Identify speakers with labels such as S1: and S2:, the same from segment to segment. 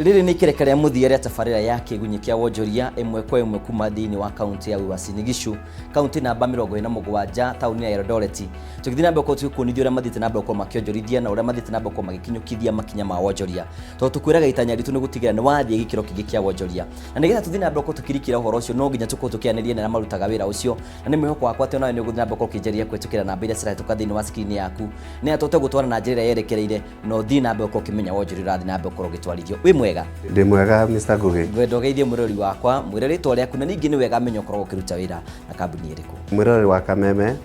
S1: Riri ni kireka ria muthia ria tabarira ya Kiigunyi Kia Wonjoria imwe kwa imwe kuma thiini wa kaunti ya Uasin Gishu, kaunti namba 47 tauni ya Eldoret. Tukithina mbe ko tukunithio ria mathite namba ko makionjorithia na uria mathite namba ko magikinyukithia makinya ma wonjoria. To tukwiraga itanya ritu ni gutigira ni wathie gikiro kingi kia wonjoria. Na nigetha tuthina mbe ko tukirikira uhoro ucio no nginya tukianirie na marutaga wira ucio. Na ni mwihoko wakwa ati onawe ni guthina mbe ko kijeria kwetukira namba ira cirahituka thiini wa screen yaku. Ni atote gutwara na njira yerekereire no thina mbe ko kimenya wonjoria rathi namba ko gitwarithio. We mwega
S2: ndi mwega Mr. Ngugi
S1: gwendo geithie mwirori wakwa mwire ritwa riaku na ningi ni wega menyo korwo kiruta wira na kambuni iriku
S2: mwirori wa Kameme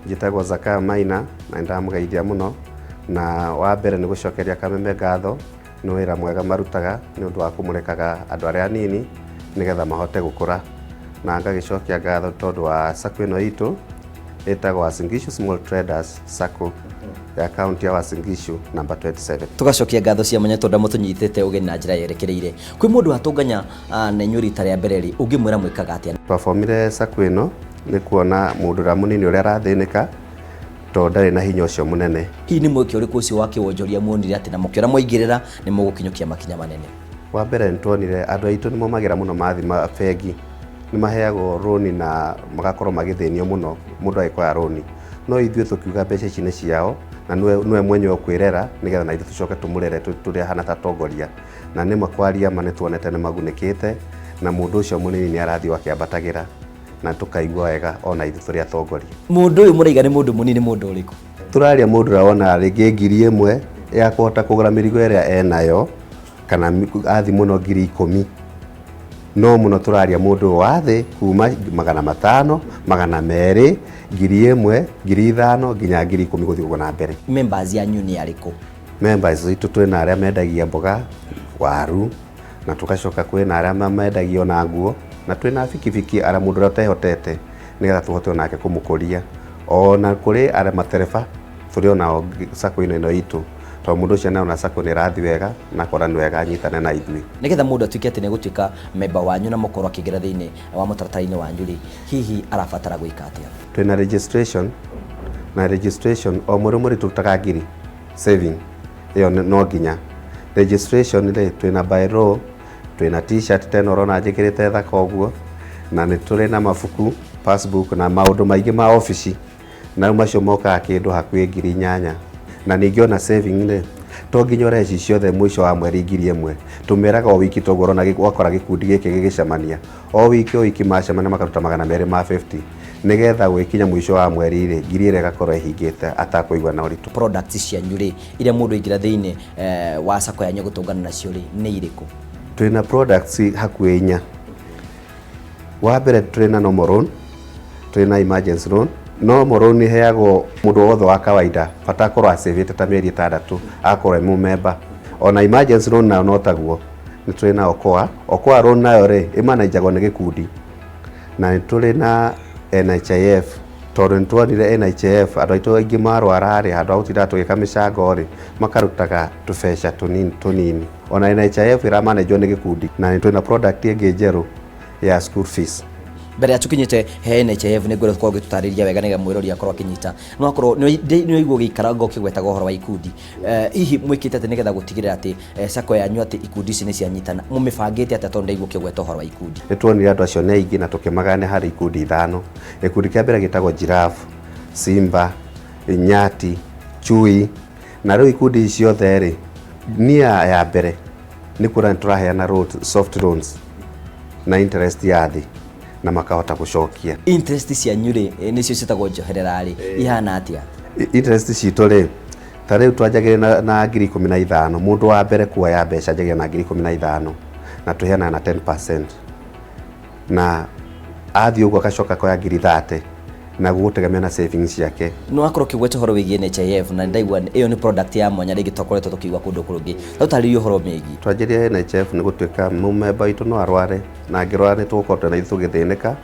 S2: njitagwo Zaka Maina na ndamugeithia muno na wa mbere ni gucokeria Kameme ngatho ni wira mwega marutaga ni undu wa kumurekaga andu aria nini nigetha mahote gukura na ngagicokia ngatho tondu wa sacco ino itu etagwo Uasin Gishu Small Traders Sacco ya county ya Uasin Gishu number 27.
S1: Tugacokia ngatho cia manya tondu mutunyitete ugeni na njira yerekereire kwi mundu atunganya na inyuri tari ya mbere ri ungimwira mwikaga atia
S2: twafomire sacco ino ni kuona mundu ra munini uria rathinika to ndari na hinya ucio munene.
S1: Hii ni mweke uriku ucio wa kiwonjoria muonire ati na mukiora moigirira ni mugukinyukia makinya manene.
S2: Wa mbere ntuonire andu aitu ni momagira muno mathima bengi ni maheagwo roni na magakorwo magithenio muno mundu agikoya roni no ithue tukiuga mbeca ici ni ciao na nwe mwenye okwirera nigetha na ithu tucoke tumurere turi hana tatongoria na ni makwaria mane tuonete ni magunikite na mundu ucio munini ni arathi wakiambatagira na tukaigua wega ona ithu turi atongoria.
S1: Mundu uyu muraiga ni mundu munini mundu uriku
S2: turaria mundu raona ringi 1000 ya kuhota kugura mirigo iria enayo kana athi muno 10,000 no muno turaria mundu wa thi kuma 500 200 1,000 5,000 nginya 10,000 guthi kugona mbere.
S1: Members yanyu ni ariku?
S2: Members itu twina aria mendagia mboga waru na tukacoka kwina aria mendagia na nguo na twina fikifiki aria mundu ratehotete nigetha tuhote onake kumukuria ona kuri aria matereba turi ona sacco ino itu to mundu cia na sacco ni rathi wega na kora ni wega nyitane na ithui
S1: nigetha mundu atuike ati ni gutuika member wanyu na mukorwo akigira thiini wa mutarataini wanyu ri hihi arabatara guika atia?
S2: Twina registration na registration o muri turutaga ngiri saving iyo no nginya registration ri twina bylaw twina t-shirt tenoro na njikirite thaka oguo na ni turi na mafuku passbook na maundu maingi ma office na macio moka kindu hakwi 8,000 na ningiona saving ri to nginya reci ciothe mwisho wa mweri 1,000 tumeraga o wiki togoro na gwakora gikundi giki gigicemania o wiki macemania makaruta 250 nigetha gwikinya mwisho wa mweri ri ngiri ire gakorwo ihingite atakuigwa na uritu.
S1: Products cia nyuri ire mundu ingira thiini wa sacco yanyu gutungana nacio ri ni iriku?
S2: Twina products hakuhi 4. Wa mbere twina normal loan, twina emergency loan. Normal loan ni heagwo mundu wothe wa kawaida bata korwo asavete ta mieri 6 akorwo mu member. Ona emergency loan na notaguo ni twina okoa loan nayo ri imanajagwo ni gikundi na ni turi na NHIF tondu nitwonire NHIF andu aitu aingi marwara ri andu autira tugika micango ri makarutaga tubeca tunini ona NHIF iramanejwo ni gikundi na ni twina product ingi njeru ya school fees.
S1: Mbere ya tukinyite he NHIF ni ngoro kwa gitutariria wega niga mwirori akorwo akinyita no akorwo ni igwo gikara ngo kigwetaga uhoro wa ikundi hihi mwikite ati nigetha gutigirira ati sacco yanyu ati ikundi ici ni cianyitana mumibangite ati tondu igwo kigweta uhoro wa ikundi?
S2: Nitwonire andu acio ni aingi na tukimagane hari ikundi 5. Ikundi kia mbere gitagwo Giraffe, Simba, Nyati, Chui na riu ikundi icio theri nia ya mbere ni kura turaheana soft loans na interest ya thi na makahota gucokia.
S1: Interest cia nyuri nicio citagwo njoherera ri ihana atia?
S2: Interest citu ri tariu twanjagira na 15,000 mundu wa mbere kuoya mbeca njagira na 15,000 na tuheana na 10% na athi ugo akacoka koya 30 na gutegemea na savings yake.
S1: No akorwo kigwete horo wigie NHIF na ndaigwa iyo ni product ya mwanya rigi tokoretwo tukigwa kundu kurungi tutaririo horo megi
S2: twanjiria NHIF ni gutuika member itu no arware na ngirwara ni tugukorwo na ithu githinika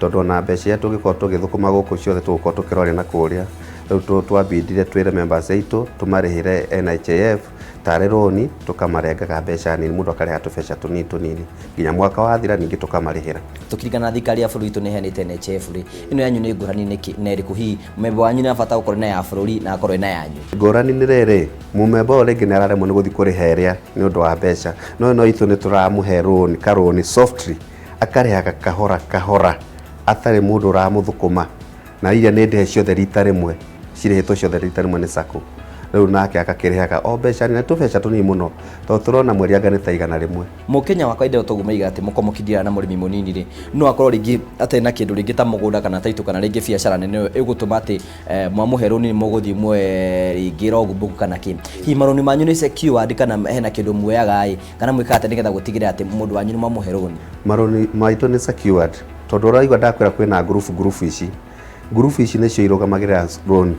S2: tondu na mbeca tugikorwo tugithukuma guku ciothe tugukorwo tukiroria na kuria riu twabindire twire members itu tumarihire NHIF tarä roni tukamarengaga mbeca nini mundu akareha tubeca tunini nginya mwaka wathira ningi tukamarihira
S1: tukirigana thikari ya bururi itu ni henete NHF ri ino yanyu ni ngurani na iriku hi mumemba wanyu ni abata gukorwo na ya bururi na akorwo na yanyu
S2: ngurani ni riri mumemba o ringi ni araremwo ni guthi kuriheria ni undu wa mbeca no itu ni turamuhe roni karoni softly akarehaga kahora atari mundu uramuthukuma na iria ni ndehe ciothe rita rimwe cirehetwo ciothe rita rimwe ni sako riu nake akakirehaga o mbeca na tubeca tunini muno to turona mweri anga ni ta igana rimwe
S1: mukenya wa kaida utoguma iga ati mukomokithia na murimi munini ri no akorwo ringi ate na kindu ringi ta mugunda kana taitu kana ringi biacara nene igutuma ati mwamuheru ni muguthi mwe ringi rogu kana ki hi maroni manyu ni secure kana hena kindu muoyaga ai kana mwikate nigetha gutigira ati mundu wanyu ni mwamuheru ni
S2: maroni maitu ni secured tondu raigwa ndakwira kwina group ici nicio irugamagira loan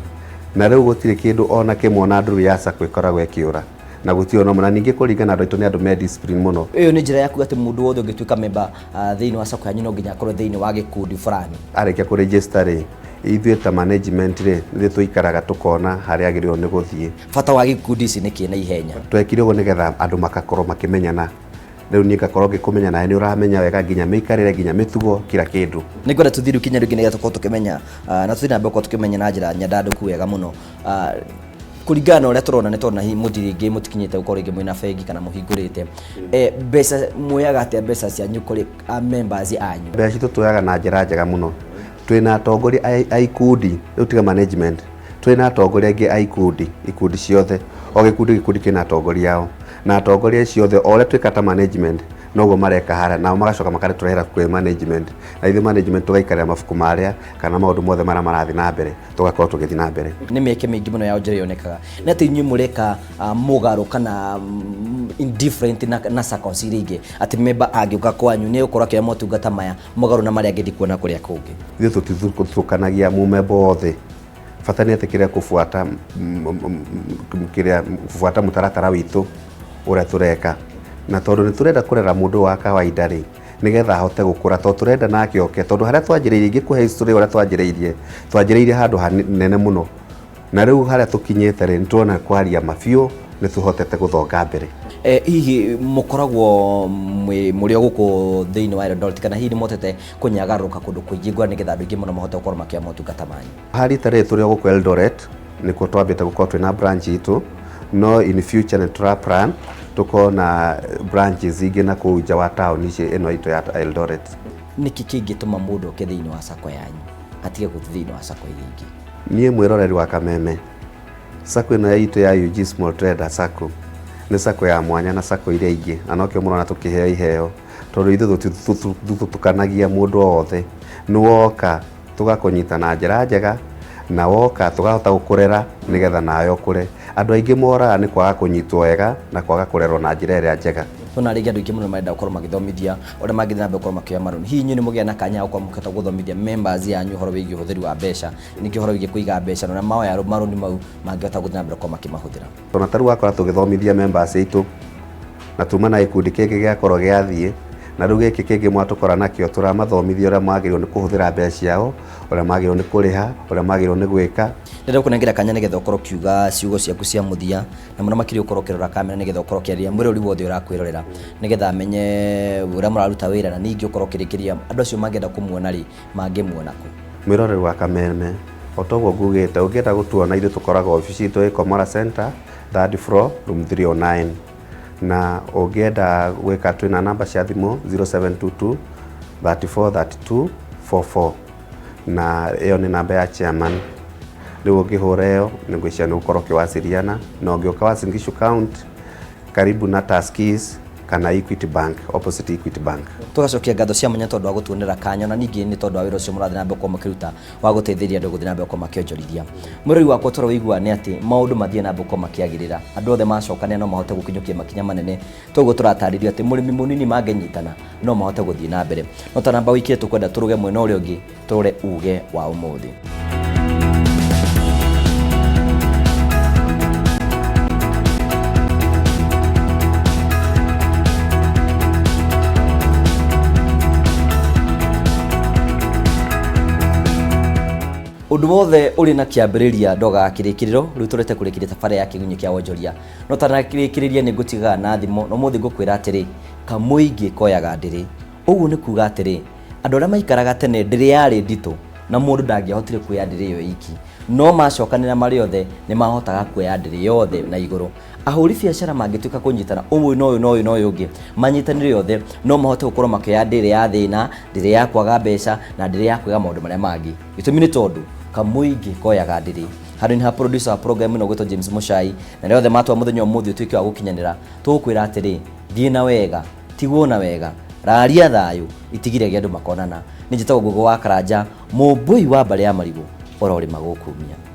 S2: na riu gutire kindu ona kimwe na nduru ya sako ikoragwo ikiura na gutio no mona ningi kuringana andu ni andu me discipline muno
S1: iyo ni njira yaku ati mundu wothe ungituika member thiini wa sako yanyu no nginya akorwo thiini wa gikundi fulani
S2: arekia ku register ri ithuĩ ta management ri nĩ tuikaraga tukona haria agĩrĩirwo nĩ gũthiĩ
S1: bata wa gikundi ici nĩ kĩ na ihenya
S2: twekire ũguo nĩgetha andũ makakorwo makimenyana riu ni ngakorwo ngikumenyana ni uramenya wega nginya mikarire nginya mitugo kila kindu
S1: ni ngore tuthiru kinya ringi nigetha tukorwo tukimenya na tuthina mbe ko tukimenya na njira nyandanduku wega muno kuringana uria turona ni tona hi muthiringi mutikinyite gukorwo ringi mwina bengi kana muhingurite mbeca muoyaga atia mbeca cianyu kuri members anyu
S2: mbeca citu tuoyaga na njira njega muno twina atongoria a ikundi riu tiga management twina atongoria angi ikundi ciothe o gikundi kina atongoria ao na atongoria ciothe ole twikata management noguo mareka hara nao magacoka makareturehera kwe management na ithe management tugaikarira mabuku maria kana maundu mothe maria marathi na mbere tugakorwo tugithi na mbere
S1: ni mieke mingi muno ya onjeri yonekaga na ati nyu mureka mugaru kana indifferent na circumstances ringi ati member angiuka kwanyu ni ukorwa kia motungata maya mugaru na maria ngithi kuona kuria kungi
S2: ithe tutithukanagia mumemba othe bata ni ati kufuata mutaratara witu uria tureka na tondu ni turenda kurera mundu wa kawaida ri nigetha ahote gukura to turenda nake oke tondu haria twanjiriirie ngikuhe history uria twanjiriirie handu hanene muno na riu haria tukinyite ri nituona kwaria mabiu ni tuhotete guthonga mbere
S1: hihi mukoragwo muri guku thiini wa Eldoret kana hihi ni motete kunyagaruka kundu kuingi ngwa nigetha andu ingi muno mahote gukorwo makia motungata manyu
S2: hari tare turi guku Eldoret nikuo twambite gukorwo twina branch itu no in future ni tura plan tuko na branches ingi na kuu nja wa town ici ino itu ya Eldoret
S1: niki kingituma mundu ke thiini wa sako yanyu atige guthi thiini wa sako ingi
S2: nie mwiroreri wa Kameme sako ino itu ya UG Small Trader Sako ni sako ya mwanya na sako iria ingi na nokio murona tukiheo iheo tondu ithu tukanagia mundu othe ni woka tugakunyita na njira njega na woka tugahota gukurera nigetha nayo kure andu aingi moraga ni kwaga kunyitwo wega na kwaga kurerwo na njira iria njega
S1: tuna ringi andu aingi muno marenda gukorwo magithomithia uria mangithi nambe gukorwo makioya maroni hihi nyu ni mugia na kanya gukorwo mukihota guthomithia members yanyu horo wigi uhuthiri wa mbeca ningi horo wigi kuiga mbeca na maoya maroni mau mangihota guthi nambe gukorwo makimahuthira
S2: tona taru wakora tugithomithia members itu na tuma na ikundi kingi giakorwo giathie na riu giki kingi mwatukora nakio turamathomithia uria magirwo ni kuhuthira mbeca ciao uria magirwo ni kuriha uria magirwo ni gwika
S1: ndira kunengira kanya nigetha ukorwo kiuga ciugo ciaku cia muthia na muno makiri ukorwo kirora kamera nigetha ukorwo kiaria mwiri uri wothe urakwirorera nigetha amenye uria muraruta wira na ningi ukorwo kirikiria andu acio mangenda kumuona ri mangimuona ku
S2: mwiroreri wa Kameme otogo ngugite ungienda gutuona ithu tukoragwo office itu Comora Center 3rd floor room 309 na ungienda gwika twina namba cia thimu 0722 343244 na iyo ni namba ya chairman riu ngihureo nigucia ni ukorwo kiwasiliana na ungiuka wa Singishu County karibu na Tuskys kana Equity Bank opposite Equity Bank
S1: tugacokia ngatho cia munya tondu wa gutuonera kanya na ningi ni tondu wa wira ucio murathi nambe kwa makiruta wa guteithiria andu guthi nambe kwa makionjorithia mwiri wakwa toro wigua ni ati maundu mathie nambe kwa makiagirira andu othe macokania no mahote gukinyukia makinya manene toguo turataririo ati murimi munini mangenyitana no mahote guthie na mbere no ta namba wikire tukwenda turuge mwena uria ungi turore uge wa umuthi undu wothe uri na kiambiriria ndoga kirikiriro riu turete kurikiria tafari ya Kiigunyi Kia Wonjoria no tana kirikiriria ni ngutiga na thimo no muthi ngukwira atiri kamuingi kuoyaga ndiri uguo ni kuga atiri andu aria maikaraga tene ndiri yari ndito na mundu ndangihotire kuoya ndiri yo iki no macokanira mari othe ni mahotaga kuoya ndiri yothe na iguru ahuri biacara mangituika kunyitana umwe no uyu ungi manyitanire yothe no mahote gukorwo makioya ndiri ya thina ndiri ya kwaga mbeca na ndiri ya kwiga maundu maria mangi gitumi ni tondu kamuingi kuoyaga ndiri handu ni ha producer wa program ino gwitwo James Muchai na rĩothe matwa muthenya umuthi utuike wa gukinyanira tukwira atiri thie na wega tigwo na wega raria thayu itigire andu makonana ni njitagwo Gugu wa Karanja mumbui wa mbare ya marigu orori magukumia.